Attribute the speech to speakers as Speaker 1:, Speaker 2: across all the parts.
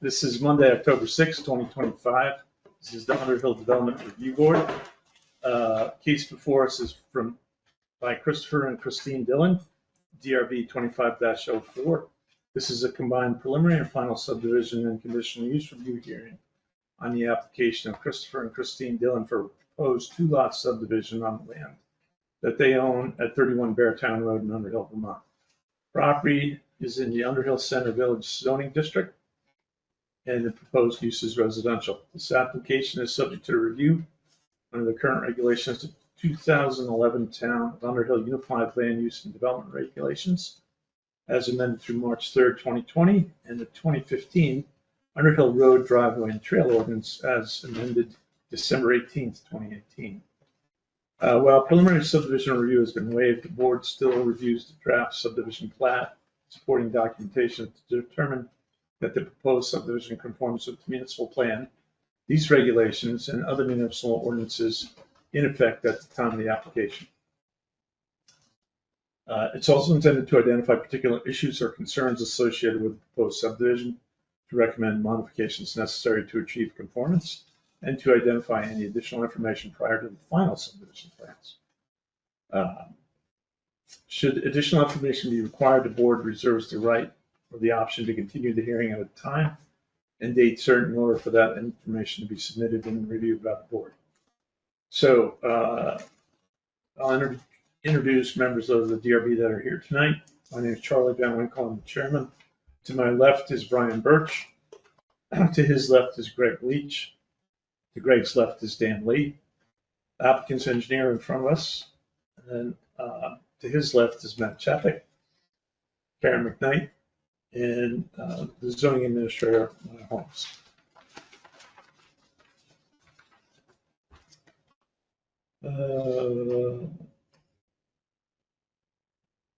Speaker 1: This is Monday, October 6, 2025. This is the Underhill Development Review Board. Case before us is by Christopher and Christine Dillon, DRB 25-04. This is a combined preliminary and final subdivision and conditional use review hearing on the application of Christopher and Christine Dillon for a proposed two-lot subdivision on the land that they own at 31 Beartown Road in Underhill, Vermont. Property is in the Underhill Center Village zoning district, and the proposed use is residential. This application is subject to review under the current regulations of 2011 Town of Underhill Unified Land Use and Development Regulations, as amended through March 3rd, 2020, and the 2015 Underhill Road Driveway and Trail Ordinance as amended December 18th, 2018. While preliminary subdivision review has been waived, the board still reviews the draft subdivision plat, supporting documentation to determine that the proposed subdivision conforms with the municipal plan, these regulations, and other municipal ordinances in effect at the time of the application. It's also intended to identify particular issues or concerns associated with the proposed subdivision, to recommend modifications necessary to achieve conformance, and to identify any additional information prior to the final subdivision plans. Should additional information be required, the board reserves the right or the option to continue the hearing at a time and date certain in order for that information to be submitted and reviewed by the board. So I'll introduce members of the DRB that are here tonight. My name is Charlie Van Winkle. I'm the chairman. To my left is Brian Birch. To his left is Greg Leach. To Greg's left is Dan Lee. The applicant's engineer in front of us. And then to his left is Matt Chapek, Karen McKnight, and the zoning administrator, Maya Holmes.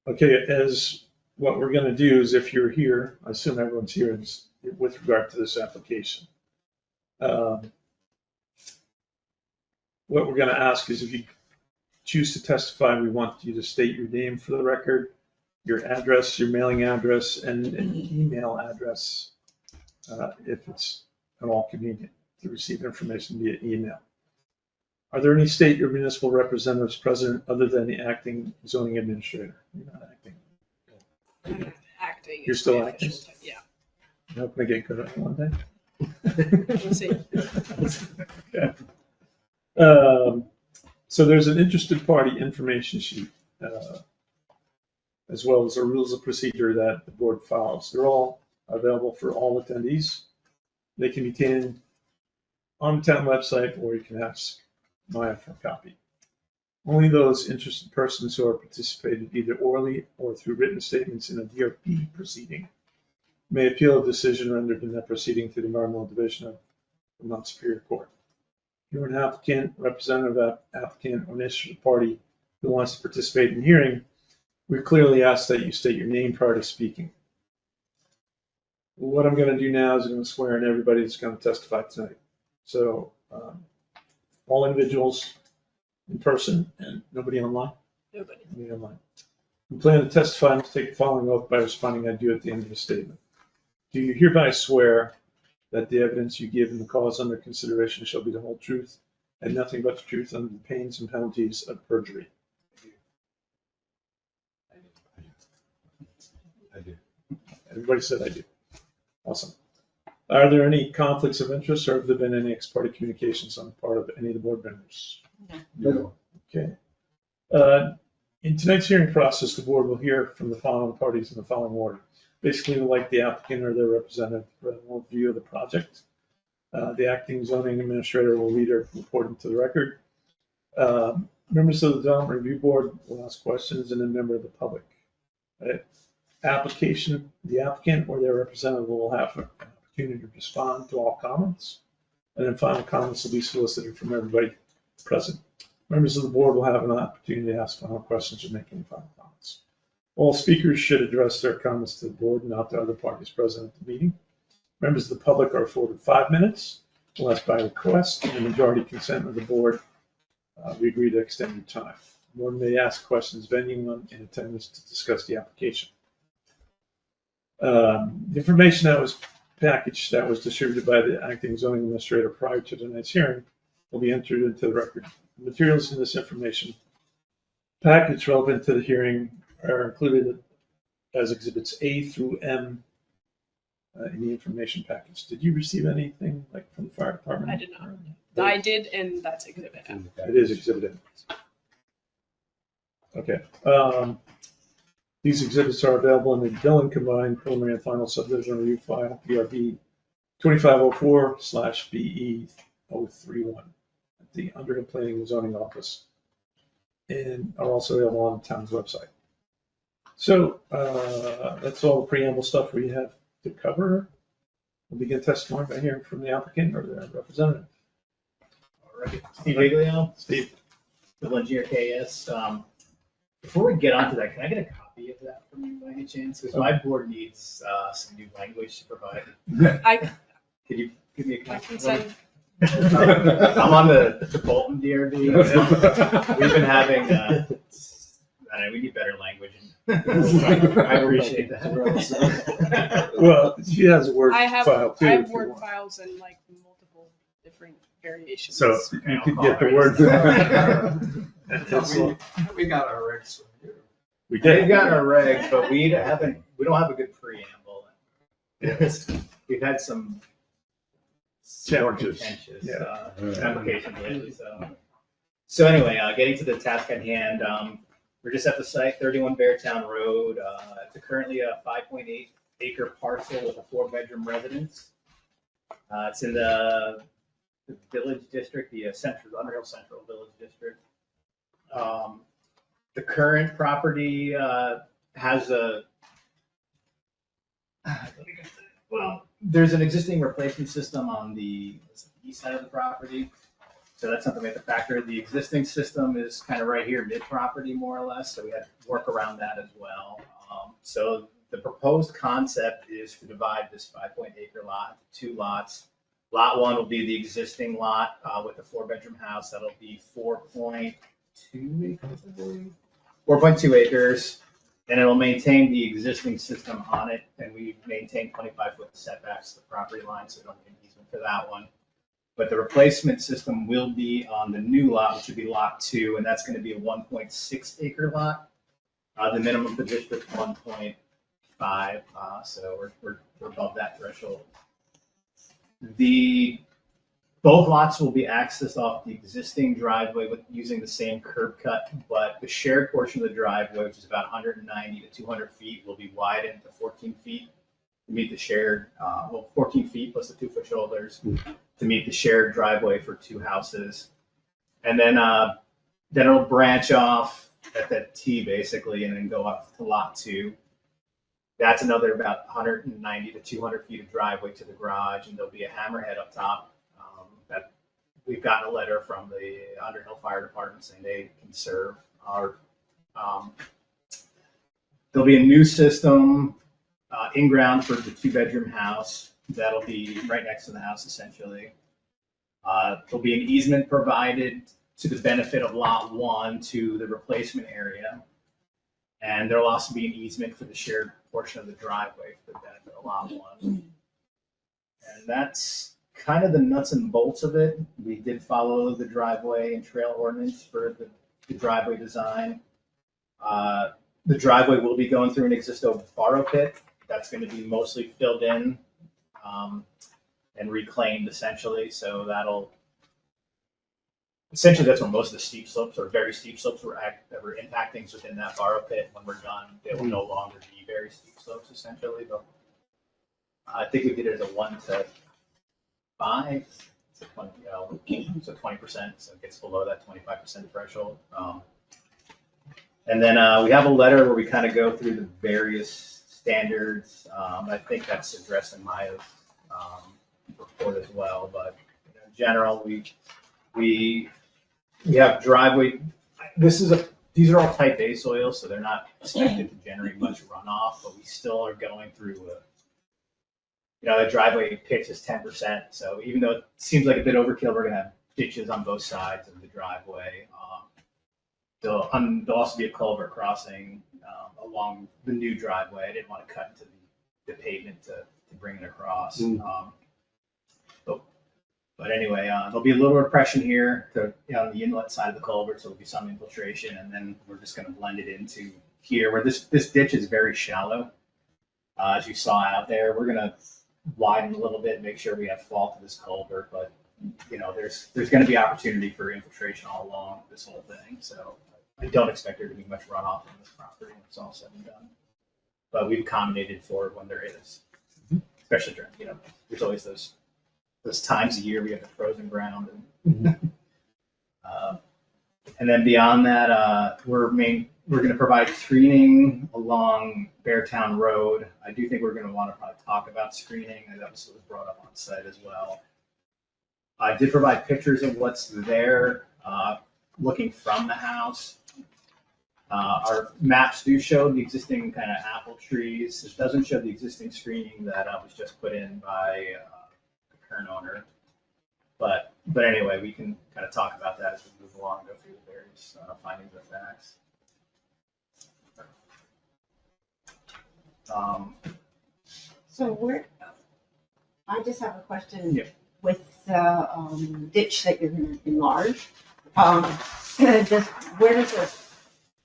Speaker 1: Okay, as what we're going to do is, if you're here, I assume everyone's here with regard to this application. What we're going to ask is, if you choose to testify, we want you to state your name for the record, your address, your mailing address, and an email address, if it's at all convenient to receive information via email. Are there any state or municipal representatives present other than the acting zoning administrator? You're not acting.
Speaker 2: I'm acting.
Speaker 1: You're still acting?
Speaker 2: Yeah.
Speaker 1: I hope I get good at it one day.
Speaker 2: We'll see.
Speaker 1: Okay. So there's an interested party information sheet, as well as a rules of procedure that the board follows. They're all available for all attendees. They can be obtained on the town website, or you can ask Maya for a copy. Only those interested persons who are participated either orally or through written statements in a DRB proceeding may appeal a decision rendered in that proceeding to the Environmental Division of Vermont Superior Court. If you're an applicant, representative of applicant, or an interested party who wants to participate in the hearing, we clearly ask that you state your name prior to speaking. What I'm going to do now is I'm going to swear in everybody that's going to testify tonight. So all individuals in person and nobody online?
Speaker 2: Nobody.
Speaker 1: Nobody online. We plan to testify and take the following oath by responding I do at the end of the statement. Do you hereby swear that the evidence you give in the cause under consideration shall be the whole truth and nothing but the truth under the pains and penalties of perjury?
Speaker 3: I do.
Speaker 1: Everybody said I do. Awesome. Are there any conflicts of interest, or have there been any ex parte communications on the part of any of the board members?
Speaker 3: No.
Speaker 1: Okay. In tonight's hearing process, the board will hear from the following parties in the following order. Basically, like the applicant or their representative for an overview of the project. The acting zoning administrator will read her report into the record. Members of the Development Review Board will ask questions, and a member of the public. Right? The applicant or their representative will have an opportunity to respond to all comments, and then final comments will be solicited from everybody present. Members of the board will have an opportunity to ask final questions or make any final comments. All speakers should address their comments to the board, not to other parties present at the meeting. Members of the public are afforded 5 minutes, unless by request and the majority consent of the board, we agree to extend your time. The board may ask questions of anyone in attendance to discuss the application. The information that was package that was distributed by the acting zoning administrator prior to tonight's hearing will be entered into the record. The materials in this information package relevant to the hearing are included as exhibits A through M in the information package. Did you receive anything like from the fire department?
Speaker 2: I did not. I did, and that's exhibit M.
Speaker 1: It is exhibit M. Okay. These exhibits are available in the Dillon combined preliminary and final subdivision review file, DRB 2504/BE031 at the Underhill Planning and Zoning Office, and are also available on the town's website. So that's all the preamble stuff we have to cover. We'll begin testimony by hearing from the applicant or their representative.
Speaker 3: All right, Steve Iglio,
Speaker 1: Steve.
Speaker 3: Civil Engineer KS. Before we get onto that, can I get a copy of that from you by any chance? Because my board needs some new language to provide. Could you give me a
Speaker 2: I
Speaker 3: copy?
Speaker 2: can send.
Speaker 3: I'm on the Bolton DRB. We've been having, I don't know, we need better language. I appreciate that.
Speaker 1: Well, she has a Word
Speaker 2: I have
Speaker 1: file too.
Speaker 2: I have
Speaker 1: if you
Speaker 2: Word
Speaker 1: want.
Speaker 2: files and like multiple different variations.
Speaker 1: So you could get the Word.
Speaker 4: We got our regs from you.
Speaker 1: We
Speaker 3: They've
Speaker 1: did.
Speaker 3: got our regs, but we don't have a good preamble. We've had some
Speaker 1: Challenges.
Speaker 3: contentious,
Speaker 1: Yeah.
Speaker 3: applications lately, so anyway, getting to the task at hand, we're just at the site, 31 Beartown Road. It's currently a 5.8 acre parcel with a 4-bedroom residence. It's in the Village District, the Underhill Central Village District. The current property has there's an existing replacement system on the east side of the property. So that's something we have to factor. The existing system is kind of right here mid-property more or less, so we had to work around that as well. So the proposed concept is to divide this 5.8 acre lot into 2 lots. Lot 1 will be the existing lot with the 4-bedroom house. That'll be 4.2 acres, I believe. 4.2 acres, and it'll maintain the existing system on it, and we maintain 25-foot setbacks to the property line, so we don't need an easement for that one. But the replacement system will be on the new lot, which would be lot 2, and that's going to be a 1.6 acre lot. The minimum for district 1.5, so we're above that threshold. Both lots will be accessed off the existing driveway with using the same curb cut, but the shared portion of the driveway, which is about 190 to 200 feet, will be widened to 14 feet to meet the shared, 14 feet plus the 2-foot shoulders to meet the shared driveway for 2 houses. And then it'll branch off at that T basically, and then go up to lot 2. That's another about 190 to 200 feet of driveway to the garage, and there'll be a hammerhead up top. That we've gotten a letter from the Underhill Fire Department saying they can serve our. There'll be a new system in ground for the 2-bedroom house. That'll be right next to the house essentially. There'll be an easement provided to the benefit of lot 1 to the replacement area. And there'll also be an easement for the shared portion of the driveway for the benefit of lot 1. And that's kind of the nuts and bolts of it. We did follow the driveway and trail ordinance for the driveway design. The driveway will be going through an existing borrow pit. That's going to be mostly filled in and reclaimed essentially. So essentially that's where most of the steep slopes or very steep slopes that were impacting within that borrow pit. When we're done, they will no longer be very steep slopes essentially. But I think we did it as a 1-to-5, so 20%, so it gets below that 25% threshold. And then we have a letter where we kind of go through the various standards. I think that's addressed in my report as well. But in general, we have driveway. These are all type A soils, so they're not expected to generate much runoff. But we still are going through the driveway pitch is 10%. So even though it seems like a bit overkill, we're gonna have ditches on both sides of the driveway. There'll also be a culvert crossing along the new driveway. I didn't want to cut into the pavement to bring it across.
Speaker 1: Mm.
Speaker 3: But anyway, there'll be a little repression here on the inlet side of the culvert, so there'll be some infiltration, and then we're just going to blend it into here where this ditch is very shallow. As you saw out there, we're going to widen a little bit, make sure we have fall to this culvert, but there's going to be opportunity for infiltration all along this whole thing. So I don't expect there to be much runoff from this property when it's all said and done. But we've accommodated for when there is, especially during, there's always those times a year we have the frozen ground. And then beyond that, we're going to provide screening along Beartown Road. I do think we're going to want to probably talk about screening, and that was brought up on site as well. I did provide pictures of what's there, looking from the house. Our maps do show the existing kind of apple trees. It doesn't show the existing screening that was just put in by the current owner. But anyway, we can kind of talk about that as we move along and go through the various findings of facts.
Speaker 5: So I just have a question.
Speaker 3: Yeah.
Speaker 5: With the ditch that you're going to enlarge.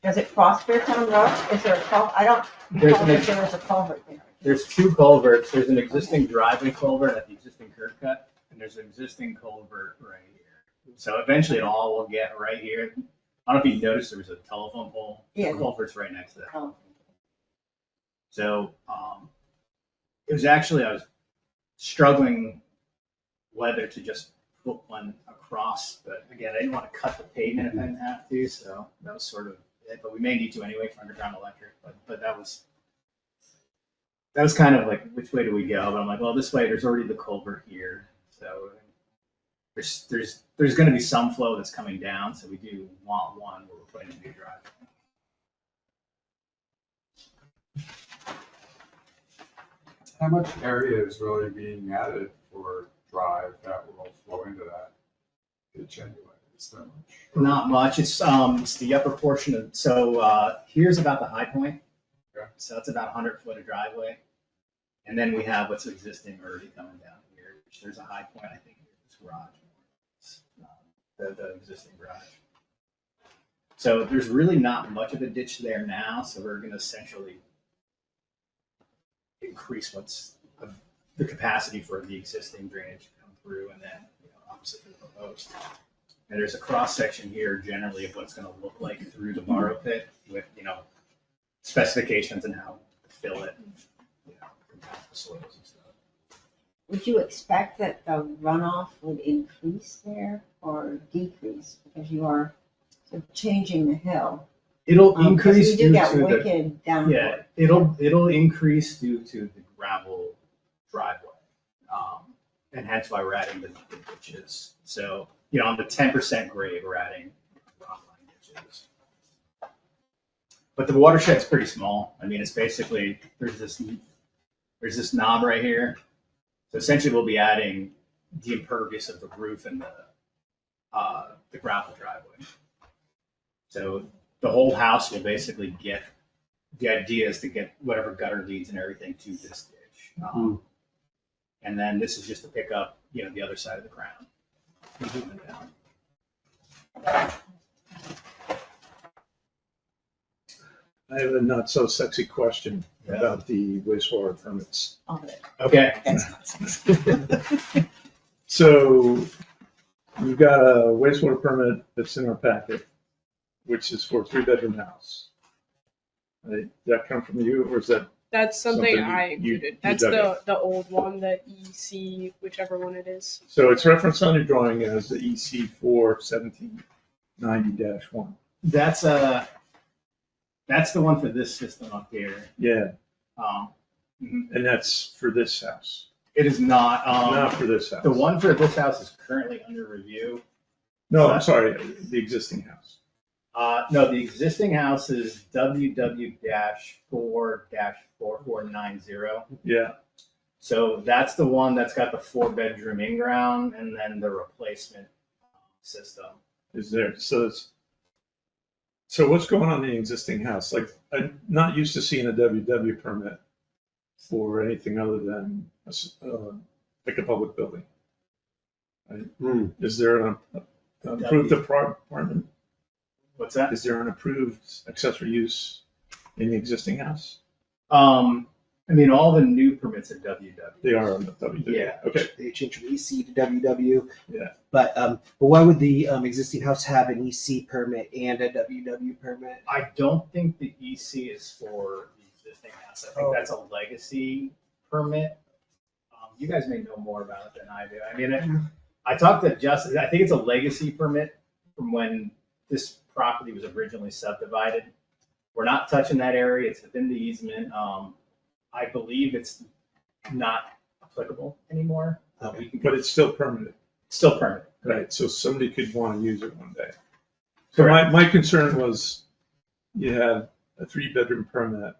Speaker 5: Does it cross Beartown Road? Is there a culvert? I don't recall if there was a culvert there.
Speaker 3: There's two culverts. There's an existing driveway culvert at the existing curb cut, and there's an existing culvert right here. So eventually it all will get right here. I don't know if you noticed there was a telephone pole.
Speaker 5: Yeah.
Speaker 3: The culvert's right next to that.
Speaker 5: Oh.
Speaker 3: So it was actually, I was struggling whether to just put one across, but again, I didn't want to cut the pavement if I didn't have to, so that was sort of it. But we may need to anyway for underground electric, but that was kind of like, which way do we go? But I'm like, well, this way, there's already the culvert here, so there's going to be some flow that's coming down, so we do want one where we're putting a new driveway.
Speaker 4: How much area is really being added for drive that will flow into that ditch anyway? Is that much?
Speaker 3: Not much. It's the upper portion of, so here's about the high point.
Speaker 4: Okay.
Speaker 3: So that's about 100 foot of driveway. And then we have what's existing already coming down here, which there's a high point, I think, in this garage. The existing garage. So there's really not much of a ditch there now, so we're going to essentially increase what's the capacity for the existing drainage to come through, and then obviously the proposed. And there's a cross section here generally of what's going to look like through the borrow pit with specifications and how to fill it and compact the soils and stuff.
Speaker 5: Would you expect that the runoff would increase there or decrease because you are sort of changing the hill?
Speaker 3: It'll
Speaker 5: 'Cause
Speaker 3: increase
Speaker 5: we do
Speaker 3: due
Speaker 5: get
Speaker 3: to the
Speaker 5: wicked downpour.
Speaker 3: yeah. It'll increase due to the gravel driveway, and hence why we're adding the ditches. So on the 10% grade, we're adding rock line ditches. But the watershed's pretty small. I mean, it's basically there's this knob right here. So essentially, we'll be adding the impervious of the roof and the gravel driveway. So the whole house will basically get, the idea is to get whatever gutter leads and everything to this ditch. And then this is just to pick up, the other side of the crown. Moving down.
Speaker 1: I have a not so sexy question
Speaker 3: Yeah.
Speaker 1: about the wastewater permits.
Speaker 3: Okay.
Speaker 1: So we've got a wastewater permit that's in our packet, which is for a 3-bedroom house. Did that come from you, or is that?
Speaker 2: That's something
Speaker 1: Something
Speaker 2: I
Speaker 1: you-
Speaker 2: included.
Speaker 1: you
Speaker 2: That's
Speaker 1: dug
Speaker 2: the old one, the EC, whichever one it is.
Speaker 1: So it's referenced on your drawing as the EC 41790-1.
Speaker 3: That's the one for this system up here.
Speaker 1: Yeah,
Speaker 3: Mhm.
Speaker 1: and that's for this house,
Speaker 3: It is not.
Speaker 1: not for this house.
Speaker 3: The one for this house is currently under review.
Speaker 1: No, I'm sorry, the existing house.
Speaker 3: No, the existing house is WW-4-4490.
Speaker 1: Yeah,
Speaker 3: So that's the one that's got the 4-bedroom in-ground and then the replacement system.
Speaker 1: is there, so what's going on in the existing house? Like, I'm not used to seeing a WW permit for anything other than like a public building. Is there an approved apartment?
Speaker 3: What's that?
Speaker 1: Is there an approved accessory use in the existing house?
Speaker 3: I mean, all the new permits at WW.
Speaker 1: They are on the WW.
Speaker 3: Yeah.
Speaker 1: Okay.
Speaker 6: They changed from EC to WW.
Speaker 1: Yeah.
Speaker 6: But why would the existing house have an EC permit and a WW permit?
Speaker 3: I don't think the EC is for the existing house. I think that's a legacy permit. You guys may know more about it than I do. I mean, I talked to Justin. I think it's a legacy permit from when this property was originally subdivided. We're not touching that area. It's within the easement. I believe it's not applicable anymore.
Speaker 1: But it's still permanent,
Speaker 3: Still permanent.
Speaker 1: right? So somebody could want to use it one day. So my concern was you had a 3-bedroom permit,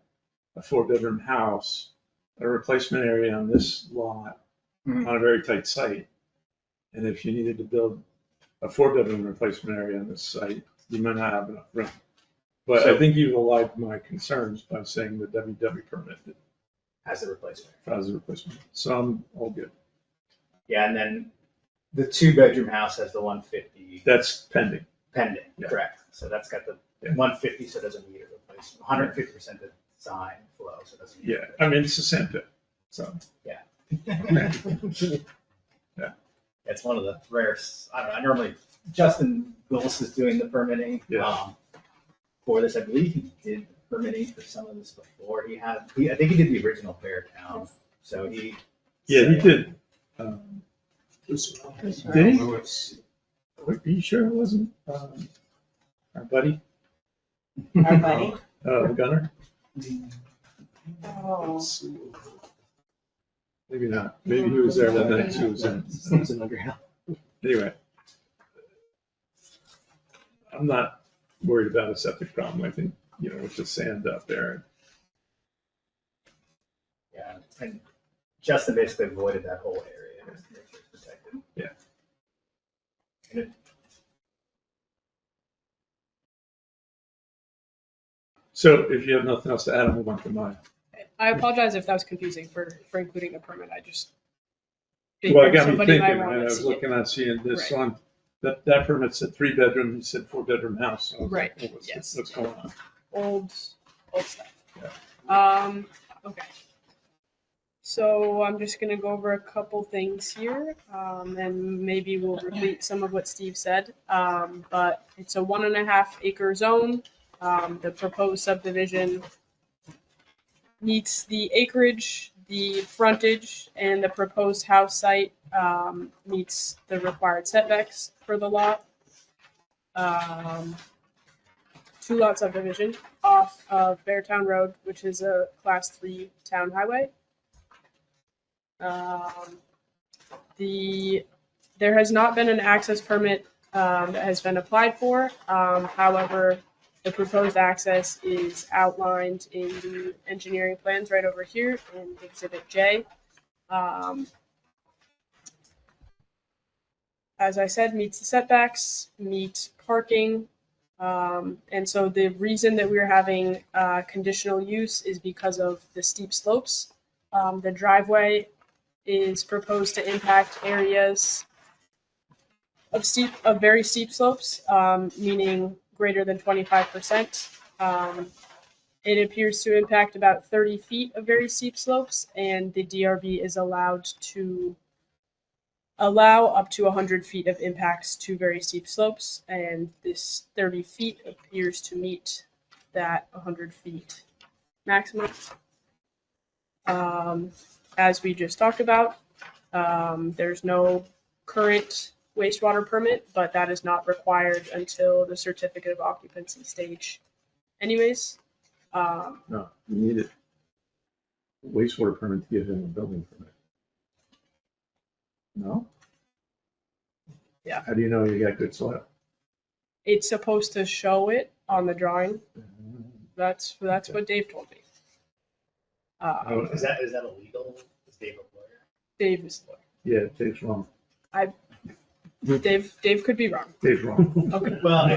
Speaker 1: a 4-bedroom house, a replacement area on this lot
Speaker 3: Mhm.
Speaker 1: on a very tight site. And if you needed to build a 4-bedroom replacement area on this site, you might not have enough room. But I think you've allayed my concerns by saying the WW permit
Speaker 3: As a replacement.
Speaker 1: as a replacement. So I'm all good.
Speaker 3: Yeah, and then the 2-bedroom house has the 150
Speaker 1: That's pending.
Speaker 3: pending,
Speaker 1: Yeah.
Speaker 3: correct? So that's got the
Speaker 1: Yeah.
Speaker 3: 150, so it doesn't need a replacement. 150% of design flow, so it doesn't need.
Speaker 1: Yeah, I mean, it's a sand pit, so.
Speaker 3: It's one of the rare, I don't know, normally Justin Willis is doing the permitting.
Speaker 1: Yeah.
Speaker 3: For this, I believe he did permitting for some of this before. I think he did the original Beartown, so he.
Speaker 1: Yeah, he did.
Speaker 5: Chris
Speaker 1: Did he?
Speaker 4: Lewis.
Speaker 1: Are you sure it wasn't our buddy,
Speaker 5: Our buddy?
Speaker 1: Gunner?
Speaker 5: Oh.
Speaker 1: Maybe not. Maybe he was there that night. He was in.
Speaker 6: It's an Underhill.
Speaker 1: Anyway, I'm not worried about a septic problem. I think, with the sand out there.
Speaker 3: Yeah, and Justin basically avoided that whole area. Just to make sure it's protected.
Speaker 1: Yeah.
Speaker 3: And
Speaker 1: So if you have nothing else to add, I'll move on to mine.
Speaker 2: I apologize if that was confusing for including the permit. I just.
Speaker 1: Well, it got me
Speaker 2: somebody might
Speaker 1: thinking,
Speaker 2: wanna
Speaker 1: and I was
Speaker 2: see it.
Speaker 1: looking at seeing this
Speaker 2: Right.
Speaker 1: on, that permit said 3-bedroom, he said 4-bedroom house. So I was like,
Speaker 2: Right,
Speaker 1: what's-
Speaker 2: yes.
Speaker 1: What's going on?
Speaker 2: Old stuff. Okay. So I'm just gonna go over a couple things here, and maybe we'll repeat some of what Steve said. But it's a 1.5 acre zone. The proposed subdivision meets the acreage, the frontage, and the proposed house site meets the required setbacks for the lot. 2-lot subdivision off of Beartown Road, which is a class 3 town highway. There has not been an access permit that has been applied for. However, the proposed access is outlined in the engineering plans right over here in Exhibit J. As I said, meets the setbacks, meets parking. And so the reason that we're having conditional use is because of the steep slopes. The driveway is proposed to impact areas of very steep slopes, meaning greater than 25%. It appears to impact about 30 feet of very steep slopes, and the DRB is allowed to allow up to 100 feet of impacts to very steep slopes, and this 30 feet appears to meet that 100 feet maximum. As we just talked about, there's no current wastewater permit, but that is not required until the certificate of occupancy stage anyways.
Speaker 1: No, you need it. Wastewater permit to get in a building permit. No?
Speaker 2: Yeah.
Speaker 1: How do you know you got good soil?
Speaker 2: It's supposed to show it on the drawing. That's what Dave told me.
Speaker 3: Is that illegal? Is Dave a lawyer?
Speaker 2: Dave is the lawyer.
Speaker 1: Yeah, Dave's wrong.
Speaker 2: Dave could be wrong.
Speaker 1: Dave's wrong.
Speaker 2: Okay.
Speaker 3: Well,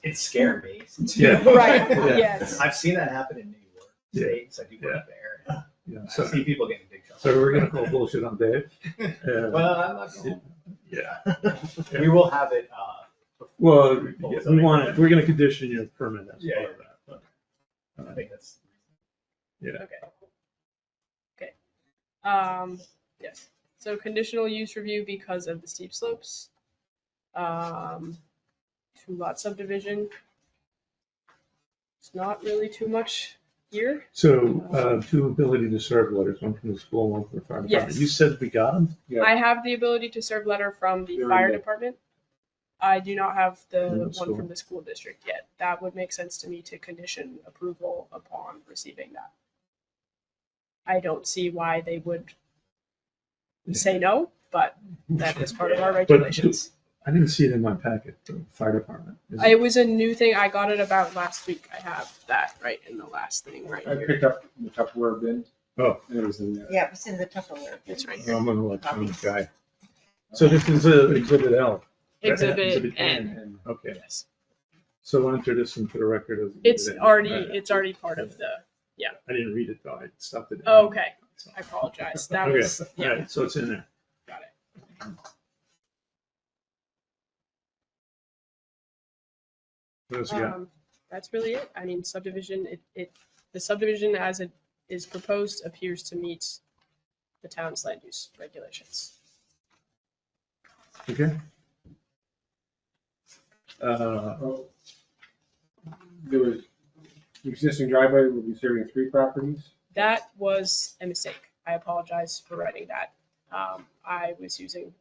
Speaker 3: it scared me.
Speaker 1: Yeah.
Speaker 2: Right.
Speaker 1: Yeah.
Speaker 2: Yes.
Speaker 3: I've seen that happen in New York
Speaker 1: Yeah.
Speaker 3: State, so I do work there.
Speaker 1: Yeah,
Speaker 3: I
Speaker 1: so,
Speaker 3: see people getting big trouble.
Speaker 1: so we're gonna call bullshit on Dave.
Speaker 3: Well, I'm not going.
Speaker 1: Yeah.
Speaker 3: We will have it,
Speaker 1: Well, yeah, we want it, we're gonna condition your permit as
Speaker 3: Yeah,
Speaker 1: part of that, but.
Speaker 3: I think that's.
Speaker 2: Okay. Yes. So conditional use review because of the steep slopes. 2-lot subdivision. It's not really too much here.
Speaker 1: So, two ability to serve letters, one from the school, one from the fire department.
Speaker 2: Yes.
Speaker 1: You said we got them?
Speaker 4: Yeah.
Speaker 2: I have the ability to serve letter from the
Speaker 4: They're in
Speaker 2: fire
Speaker 4: the-
Speaker 2: department. I do not have the
Speaker 1: From the
Speaker 2: one
Speaker 1: school.
Speaker 2: from the school district yet. That would make sense to me to condition approval upon receiving that. I don't see why they would say no, but that is part of our regulations.
Speaker 1: I didn't see it in my packet, the fire department. Is
Speaker 2: It was a new thing. I got it about last week. I have that right in the last thing right
Speaker 4: I
Speaker 2: here.
Speaker 4: picked up the Tupperware bin.
Speaker 1: Oh.
Speaker 4: And it was in there.
Speaker 5: Yeah, it's in the Tupperware.
Speaker 2: It's right here.
Speaker 1: I'm an electronic guy. So this is exhibit L.
Speaker 2: Exhibit N.
Speaker 4: And
Speaker 1: Okay,
Speaker 2: Yes.
Speaker 1: so we'll enter this into the record as.
Speaker 2: It's
Speaker 1: exhibit N.
Speaker 2: already part of the.
Speaker 1: I didn't read it though, I stopped it.
Speaker 2: Oh, okay. I apologize. That
Speaker 1: Okay,
Speaker 2: was
Speaker 1: all
Speaker 2: yeah.
Speaker 1: right, so it's in there.
Speaker 2: Got it.
Speaker 1: What else you got?
Speaker 2: That's really it. I mean, subdivision. The subdivision as it is proposed appears to meet the town's land use regulations.
Speaker 1: Okay.
Speaker 4: oh, there was, the existing driveway will be serving 3 properties.
Speaker 2: That was a mistake. I apologize for writing that. I was using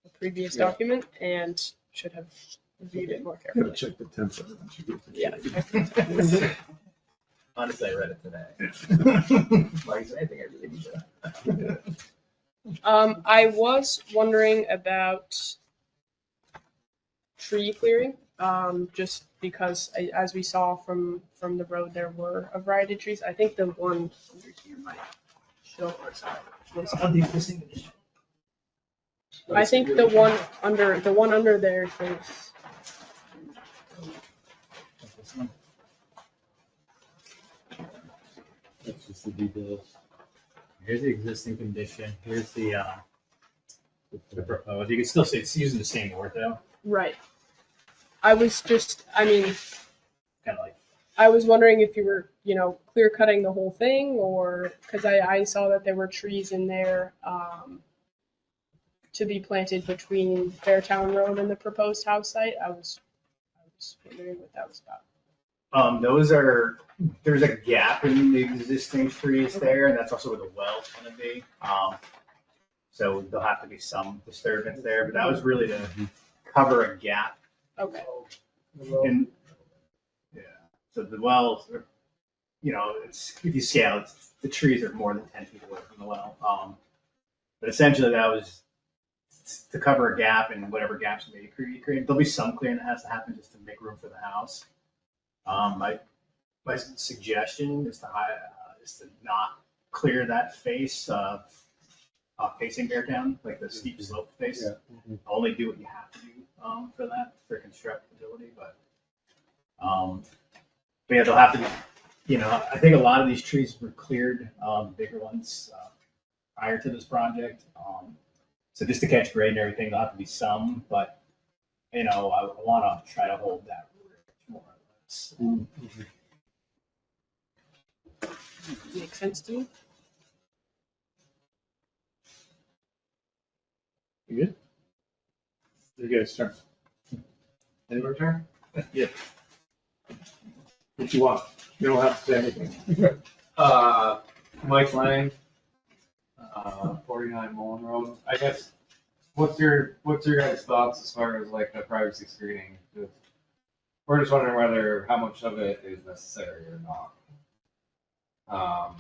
Speaker 2: a previous
Speaker 4: Yeah.
Speaker 2: document and should have reviewed it more
Speaker 1: Gotta
Speaker 2: carefully.
Speaker 1: check the template. once you get the-
Speaker 2: Yeah.
Speaker 3: Honestly, I read it today. Like, is there anything I really need to?
Speaker 2: I was wondering about tree clearing, just because as we saw from the road, there were a variety of trees. I think the one under here might show or sorry, was on the existing condition. I think the one under there is.
Speaker 3: That's just the details. Here's the existing condition, here's the proposed, you can still see it's using the same ortho,
Speaker 2: Right. I was just, I mean,
Speaker 3: kind of like,
Speaker 2: I was wondering if you were, clear cutting the whole thing or, because I saw that there were trees in there to be planted between Beartown Road and the proposed house site. I was wondering what that was about.
Speaker 3: there's a gap in the existing trees there, and that's also where the well's gonna be. So there'll have to be some disturbance there, but that was really to cover a gap.
Speaker 2: Okay.
Speaker 3: And, yeah, so the wells, it's, if you scale, the trees are more than 10 feet away from the well. But essentially that was to cover a gap and whatever gaps may be created. There'll be some clearing that has to happen just to make room for the house. My suggestion is to not clear that face facing Beartown, like the steep slope face.
Speaker 4: Yeah.
Speaker 3: Only do what you have to do for that, for constructability, but yeah, they'll have to be, I think a lot of these trees were cleared, bigger ones, prior to this project. So just to catch grade and everything, there'll have to be some, but, I want to try to hold that more or less.
Speaker 2: Makes sense to me.
Speaker 1: You good? You guys turn. Anyone's turn? Yeah. What you want? You don't have to say anything.
Speaker 7: Mike Lang, 49 Mullen Road. I guess, what's your guys' thoughts as far as like the privacy screening? We're just wondering how much of it is necessary or not.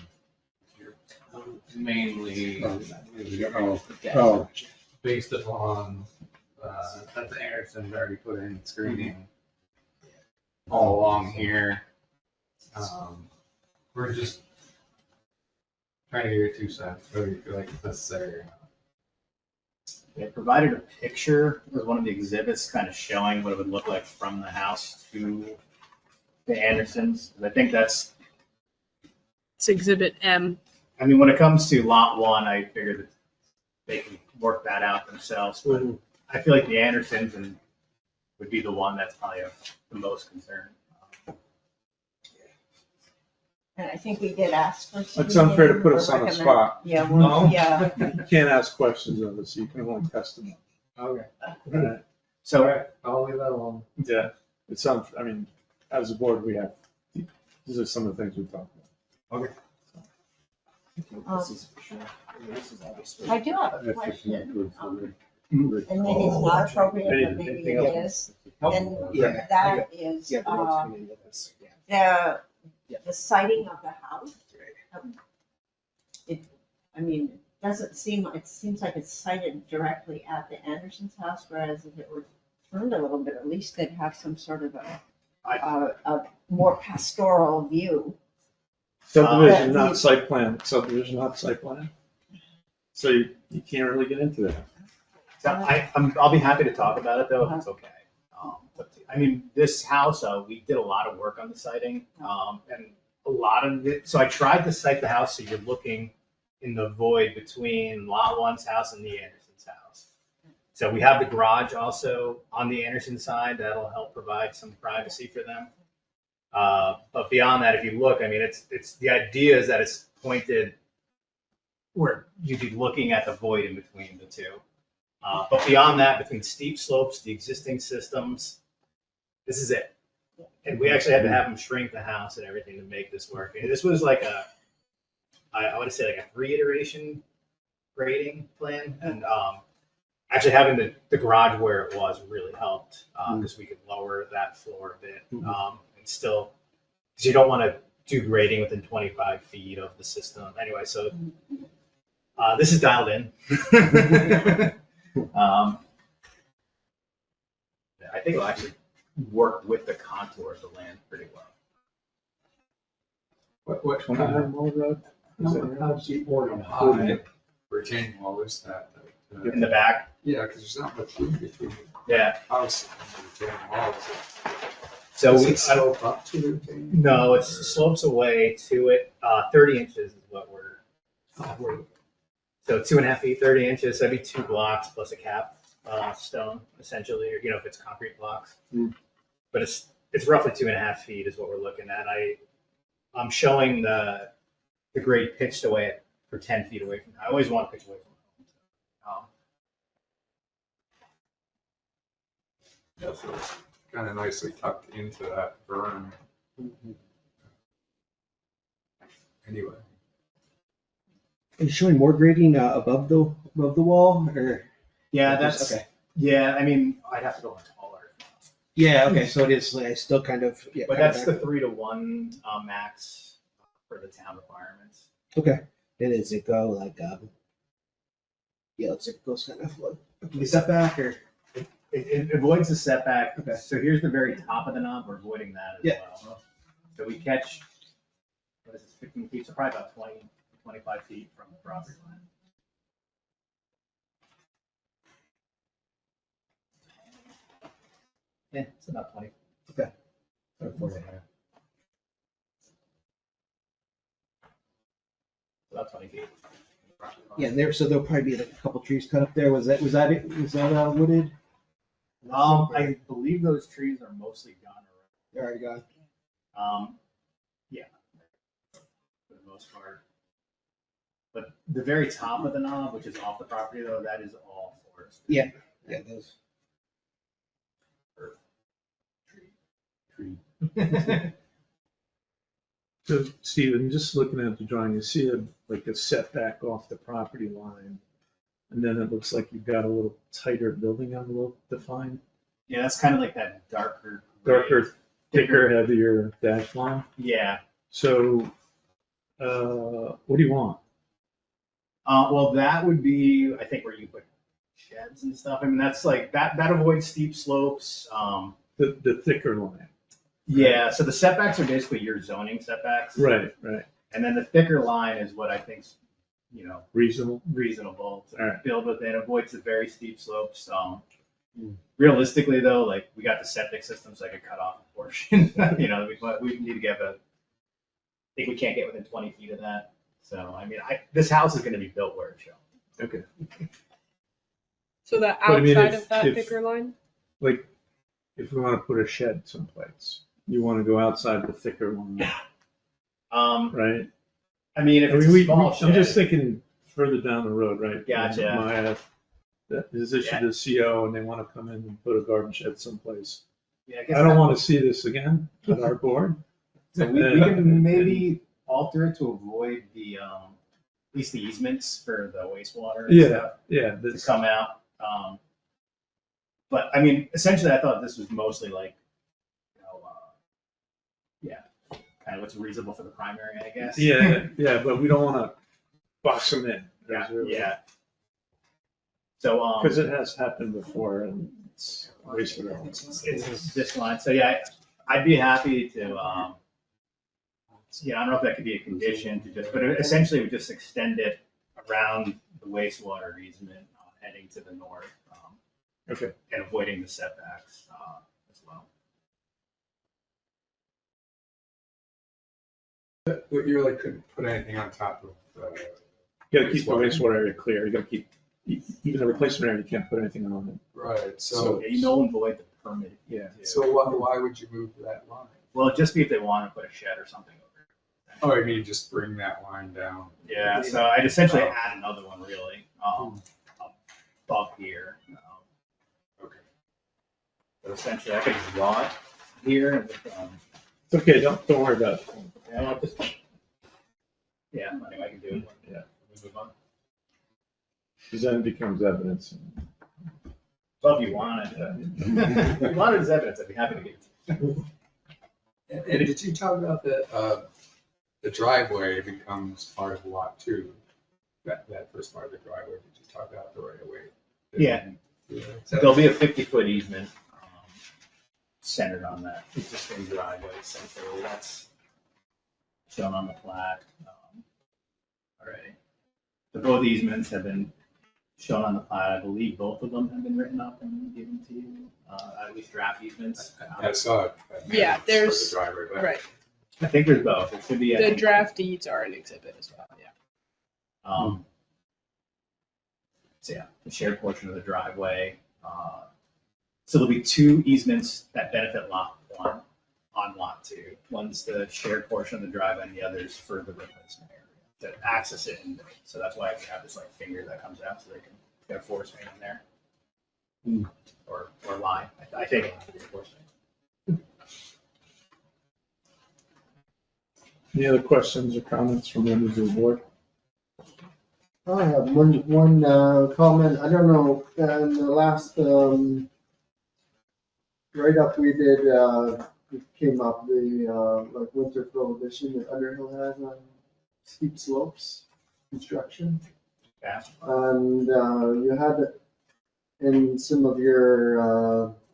Speaker 7: Mainly
Speaker 4: Oh,
Speaker 7: based upon that the Anderson's already put in screening all along here. We're just trying to get your 2 cents, whether you feel like it's necessary or not.
Speaker 3: They provided a picture with one of the exhibits kind of showing what it would look like from the house to the Andersons. I think that's,
Speaker 2: It's Exhibit M.
Speaker 3: I mean, when it comes to lot one, I figured that they can work that out themselves, but I feel like the Andersons would be the one that's probably the most concerned.
Speaker 5: And I think we did ask for.
Speaker 1: It's unfair to put us on the
Speaker 5: recommend-
Speaker 1: spot.
Speaker 5: Yeah,
Speaker 7: No.
Speaker 5: well, yeah.
Speaker 1: You can't ask questions of us, you can only test them.
Speaker 7: Okay.
Speaker 1: Right.
Speaker 3: So,
Speaker 7: Alright, I'll leave that alone.
Speaker 1: Yeah, I mean, as a board, we have, these are some of the things we talked about.
Speaker 5: Um,
Speaker 6: This is for sure. This is obviously.
Speaker 5: I do have a
Speaker 4: That's
Speaker 5: question,
Speaker 4: good.
Speaker 5: and maybe it's not appropriate, but maybe
Speaker 1: Anything
Speaker 5: it
Speaker 1: else?
Speaker 5: is. And
Speaker 6: Yeah.
Speaker 5: that is,
Speaker 6: Yeah, but it's coming into this. Yeah.
Speaker 5: the siting of the house. I mean, it doesn't seem, it seems like it's sited directly at the Anderson's house, whereas if it were turned a little bit, at least they'd have some sort of a more pastoral view.
Speaker 1: Subdivision,
Speaker 5: Uh,
Speaker 1: not site plan, subdivision, not site plan. So you can't really get into that.
Speaker 3: so I'll be happy to talk about it though, if it's okay. But, I mean, this house, we did a lot of work on the siting, and a lot of it, so I tried to site the house so you're looking in the void between lot one's house and the Anderson's house. So we have the garage also on the Anderson side, that'll help provide some privacy for them. But beyond that, if you look, I mean, it's the idea is that it's pointed where you'd be looking at the void in between the two. But beyond that, between steep slopes, the existing systems, this is it. And we actually had to have them shrink the house and everything to make this work. And this was like I want to say like a 3-iteration grading plan. And actually having the garage where it was really helped because we could lower that floor a bit. And still, because you don't want to do grading within 25 feet of the system. Anyway, so this is dialed in. I think it'll actually work with the contour of the land pretty well.
Speaker 4: What kind of,
Speaker 1: 29 Mall Road? Is that right?
Speaker 4: how deep or high retaining wall is that?
Speaker 3: In the back,
Speaker 4: Yeah, because there's not much room between
Speaker 3: yeah.
Speaker 4: the house and the retaining wall.
Speaker 3: So
Speaker 4: Does
Speaker 3: we,
Speaker 4: it slope up to the retaining?
Speaker 3: no, it slopes away to it. 30 inches is what we're. So 2.5 feet, 30 inches. That'd be 2 blocks plus a cap stone, essentially, or if it's concrete blocks. But it's roughly 2.5 feet is what we're looking at. I'm showing the grade pitched away for 10 feet away from. I always want to pitch away from home.
Speaker 4: Yeah, so it's kind of nicely tucked into that berm. Anyway,
Speaker 6: Are you showing more grading above the wall, or?
Speaker 3: Yeah, that's
Speaker 6: Okay.
Speaker 3: Yeah. I mean, I'd have to go on taller.
Speaker 6: Yeah. Okay. So it is like still kind of. Yeah.
Speaker 3: But that's the 3-to-1 max for the town requirements.
Speaker 6: Okay. And does it go like yeah, it goes kind of like the setback or
Speaker 3: It avoids the setback.
Speaker 6: Okay.
Speaker 3: So here's the very top of the knob. We're avoiding that as
Speaker 6: Yeah.
Speaker 3: well. So we catch, what is this, 15 feet? So probably about 20, 25 feet from the property line. Yeah, it's about 20.
Speaker 6: Okay.
Speaker 3: Or 4.5. About 20 feet.
Speaker 6: yeah, so there'll probably be like a couple trees cut up there. Was that it? Was that wooded?
Speaker 3: I believe those trees are mostly gone
Speaker 6: Already gone.
Speaker 3: already. Yeah, for the most part. But the very top of the knob, which is off the property though, that is all forest.
Speaker 6: Yeah. Yeah, those.
Speaker 3: Tree.
Speaker 1: So Stephen, just looking at the drawing, you see a setback off the property line. And then it looks like you've got a little tighter building envelope defined.
Speaker 3: Yeah, that's kind of like that darker.
Speaker 1: Thicker, heavier dash line.
Speaker 3: Yeah.
Speaker 1: So, what do you want?
Speaker 3: Well, that would be, I think, where you put sheds and stuff. I mean, that's like, that avoids steep slopes.
Speaker 1: The thicker line.
Speaker 3: Yeah, so the setbacks are basically your zoning setbacks.
Speaker 1: Right.
Speaker 3: And then the thicker line is what I think's,
Speaker 1: Reasonable.
Speaker 3: reasonable to
Speaker 1: All right.
Speaker 3: build within, avoids the very steep slopes. Realistically though, like we got the septic system, so I could cut off a portion. We need to get I think we can't get within 20 feet of that. So, I mean, this house is gonna be built where it's shown.
Speaker 1: Okay.
Speaker 2: So the
Speaker 1: But I mean,
Speaker 2: outside
Speaker 1: if-
Speaker 2: of that
Speaker 1: if-
Speaker 2: thicker line?
Speaker 1: Like, if we want to put a shed someplace, you want to go outside the thicker line, right?
Speaker 3: I mean, if
Speaker 1: I
Speaker 3: it's
Speaker 1: mean,
Speaker 3: a small
Speaker 1: I'm just
Speaker 3: shed,
Speaker 1: thinking further down the road, right?
Speaker 3: Gotcha.
Speaker 1: Maya that is issued a CO and they want to come in and put a garden shed someplace.
Speaker 3: yeah, I
Speaker 1: I
Speaker 3: guess
Speaker 1: don't
Speaker 3: that-
Speaker 1: want to see this again at our board.
Speaker 3: So we can maybe alter it to avoid the, at least the easements for the wastewater and
Speaker 1: Yeah,
Speaker 3: stuff
Speaker 1: yeah,
Speaker 3: to
Speaker 1: that's,
Speaker 3: come out. But I mean, essentially, I thought this was mostly like, yeah, kind of what's reasonable for the primary, I guess.
Speaker 1: yeah, but we don't want to box them in.
Speaker 3: Yeah. So,
Speaker 1: Because it has happened before and it's wasted.
Speaker 3: it's this line. So yeah, I'd be happy to, yeah, I don't know if that could be a condition to just, but essentially we just extend it around the wastewater easement heading to the north.
Speaker 1: Okay.
Speaker 3: And avoiding the setbacks as well.
Speaker 4: But you really couldn't put anything on top of the.
Speaker 1: You gotta keep the wastewater area clear. You gotta keep, even the replacement area, you can't put anything on it.
Speaker 4: Right,
Speaker 3: So
Speaker 4: so,
Speaker 3: yeah, you null and void the permit.
Speaker 1: Yeah.
Speaker 4: so why would you move that line?
Speaker 3: Well, just be if they want to put a shed or something over it.
Speaker 4: Oh, I mean, just bring that line down.
Speaker 3: Yeah, so I'd essentially add another one really, above here.
Speaker 4: Okay.
Speaker 3: But essentially I could draw it here.
Speaker 1: It's okay, don't worry about it.
Speaker 3: Yeah, I'll just, yeah, anyway, I can do it.
Speaker 1: Yeah.
Speaker 3: We move on.
Speaker 1: Because then it becomes evidence.
Speaker 3: Well, if you want it, if you want it as evidence, I'd be happy to give it to you.
Speaker 4: And did you talk about the driveway becomes part of lot two? That first part of the driveway, did you talk about the right of way?
Speaker 3: Yeah.
Speaker 4: So
Speaker 3: There'll be a 50-foot easement centered on that existing driveway, essentially. That's shown on the plat already. The both easements have been shown on the plat. I believe both of them have been written up and given to you, at least draft easements.
Speaker 4: I saw it.
Speaker 2: Yeah,
Speaker 4: For
Speaker 2: there's-
Speaker 4: the driveway, but
Speaker 2: Right.
Speaker 3: I think there's both. It should be. I
Speaker 2: The
Speaker 3: think,
Speaker 2: draft deeds are an exhibit as well, yeah.
Speaker 3: So yeah, the shared portion of the driveway. So there'll be two easements that benefit lot one on lot two. One's the shared portion of the driveway and the other's for the replacement area to access it. And so that's why we have this like finger that comes out so they can get a force main in there. Or line. I think it would be a force main.
Speaker 1: Any other questions or comments from members of the board?
Speaker 8: I have one comment. I don't know, in the last write-up we did, it came up, the like winter prohibition that Underhill has on steep slopes construction.
Speaker 3: Yeah.
Speaker 8: And you had in some of your,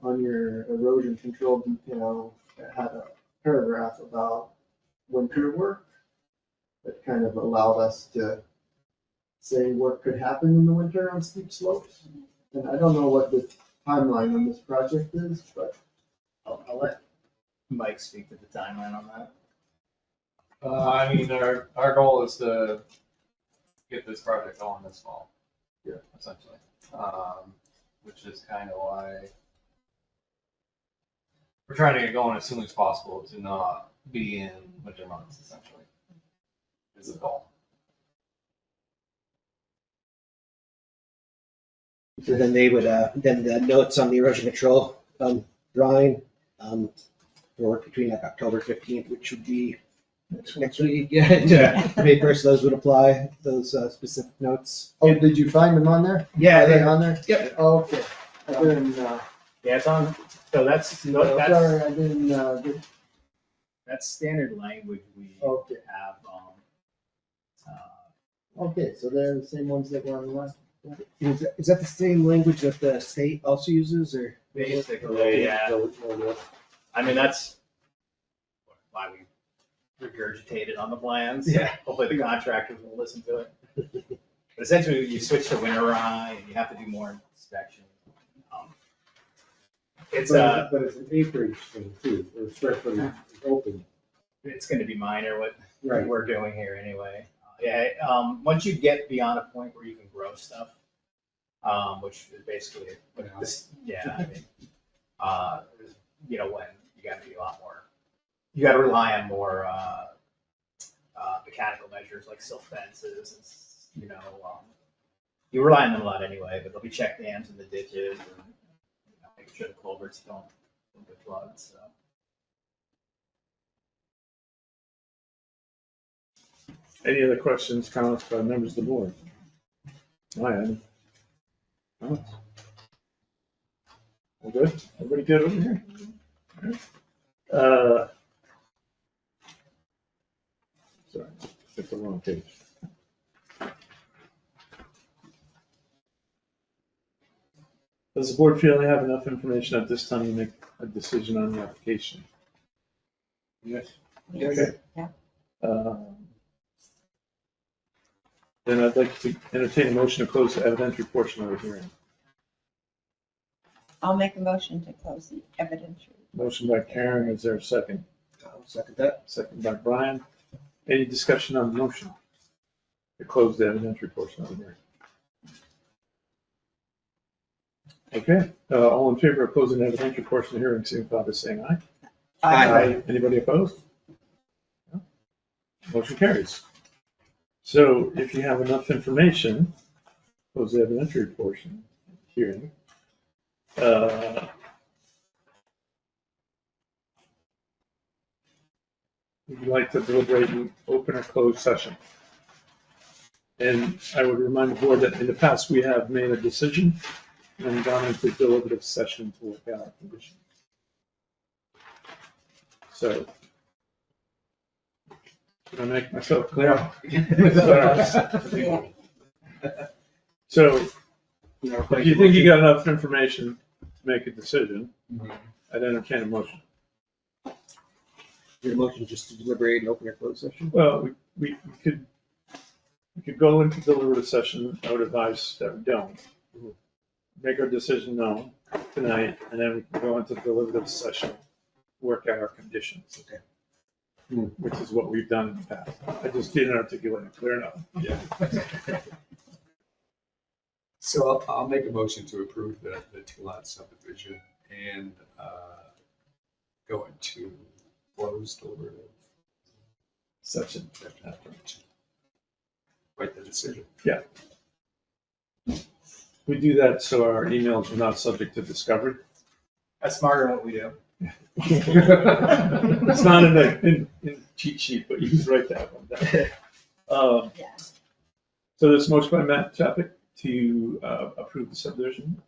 Speaker 8: on your erosion control detail, it had a paragraph about winter work that kind of allowed us to say what could happen in the winter on steep slopes. And I don't know what the timeline on this project is, but
Speaker 3: I'll let Mike speak to the timeline on that.
Speaker 7: I mean, our goal is to get this project going this fall.
Speaker 8: Yeah.
Speaker 7: Essentially. Which is kind of why we're trying to get going as soon as possible to not be in winter months, essentially. Is the goal.
Speaker 6: So then they would, then the notes on the erosion control, drawing, for between like October 15th, which would be next week, yeah. May 1st, those would apply, those specific notes.
Speaker 8: oh, did you find them on there?
Speaker 3: Yeah,
Speaker 8: Are they on there?
Speaker 6: Yep.
Speaker 8: Oh, okay. I didn't,
Speaker 3: Yeah, it's on. So that's
Speaker 8: sorry, I didn't, get,
Speaker 3: that's standard language we
Speaker 8: okay,
Speaker 3: have.
Speaker 8: okay, so they're the same ones that were on the last.
Speaker 6: Is that the same language that the state also uses, or?
Speaker 3: Basically, yeah. I mean, that's why we regurgitated on the plans.
Speaker 6: Yeah.
Speaker 3: Hopefully the contractors will listen to it. But essentially, you switch to winterized and you have to do more inspection. It's
Speaker 9: But it's an acreage thing too, especially open.
Speaker 3: it's going to be minor what
Speaker 9: Right.
Speaker 3: we're doing here anyway. Yeah, once you get beyond a point where you can grow stuff, which is basically, yeah, I mean, when you gotta be a lot more, you gotta rely on more, mechanical measures like silt fences, and, you rely on them a lot anyway, but there'll be check dams in the ditches and, making sure the culverts don't get flooded, so.
Speaker 1: Any other questions, comments by members of the board? I am. All good? Everybody good over here? Sorry, hit the wrong page. Does the board feel they have enough information at this time to make a decision on the application?
Speaker 4: Yes.
Speaker 1: Okay.
Speaker 5: Yeah.
Speaker 1: Then I'd like to entertain a motion to close the evidentiary portion of the hearing.
Speaker 5: I'll make a motion to close the evidentiary.
Speaker 1: Motion by Karen, is there a second?
Speaker 6: I'll second that.
Speaker 1: Second by Brian. Any discussion on the motion to close the evidentiary portion of the hearing? Okay, all in favor of closing the evidentiary portion of the hearing, signify by saying aye.
Speaker 6: Aye.
Speaker 1: Anybody opposed? No? Motion carries. So if you have enough information, close the evidentiary portion of the hearing. Would you like to deliberate in open or closed session? And I would remind the board that in the past, we have made a decision and gone into deliberative session to work out conditions. So, did I make myself clear?
Speaker 5: Yeah.
Speaker 1: So, if you think you got enough information to make a decision, I'd entertain a motion.
Speaker 6: Your motion just to deliberate and open or closed session?
Speaker 1: Well, we could go into deliberative session. I would advise that we don't. Make our decision known tonight, and then we can go into deliberative session, work out our conditions.
Speaker 6: Okay.
Speaker 1: Which is what we've done in the past. I just didn't articulate it clear enough.
Speaker 4: Yeah. So I'll make a motion to approve the 2-lot subdivision and go into closed deliberative
Speaker 1: Session.
Speaker 4: after write the decision.
Speaker 1: We do that so our emails are not subject to discovery.
Speaker 3: That's smarter than what we do.
Speaker 1: It's not in the cheat sheet, but you can write that one down.
Speaker 5: Yeah.
Speaker 1: So there's a motion by Matt Chapik to approve the subdivision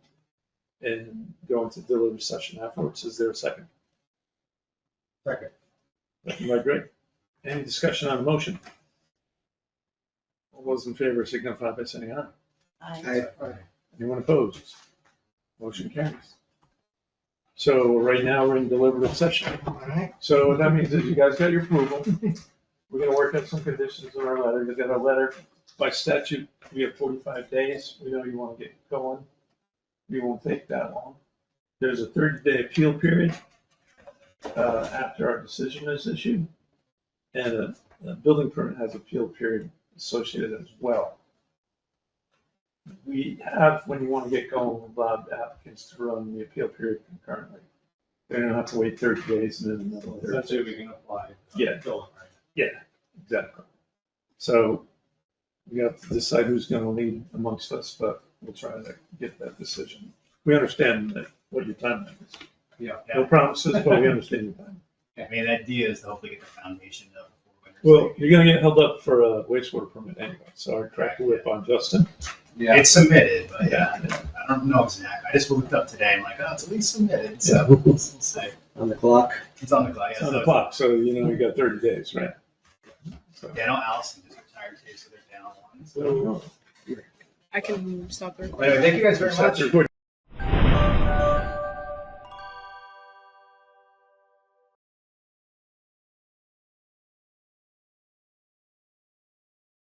Speaker 1: and go into deliberative session afterwards. Is there a second?
Speaker 9: Second.
Speaker 1: Second by Greg. Any discussion on the motion? All those in favor signify by saying aye.
Speaker 5: Aye.
Speaker 1: Anyone opposed? Motion carries. So right now, we're in deliberative session. So what that means is you guys got your approval. We're gonna work out some conditions in our letter. We got a letter by statute. We have 45 days. We know you wanna get going. We won't take that long. There's a 30-day appeal period after our decision is issued. And a building permit has appeal period associated as well. We have, when you want to get going, allowed applicants to run the appeal period concurrently. They don't have to wait 30 days and then another 30.
Speaker 7: That's it, we can apply.
Speaker 1: Yeah. Exactly. So we have to decide who's going to lead amongst us, but we'll try to get that decision. We understand that what your timeline is.
Speaker 7: Yeah.
Speaker 1: No promises, but we understand your time.
Speaker 3: I mean, the idea is to hopefully get the foundation up before winter.
Speaker 1: Well, you're going to get held up for a wastewater permit anyway, so I cracked the whip on Justin.
Speaker 4: Yeah.
Speaker 3: It's submitted, but yeah, I don't know exactly. I just looked up today. I'm like, oh, it's at least submitted. So we'll say
Speaker 6: On the clock.
Speaker 3: it's on the clock.
Speaker 1: It's on the clock, so you got 30 days, right? So.
Speaker 3: Yeah, I know Allison just retired too, so they're down one. So.
Speaker 1: So,
Speaker 2: I can stop the
Speaker 3: Anyway, thank you guys very much.
Speaker 1: Recording.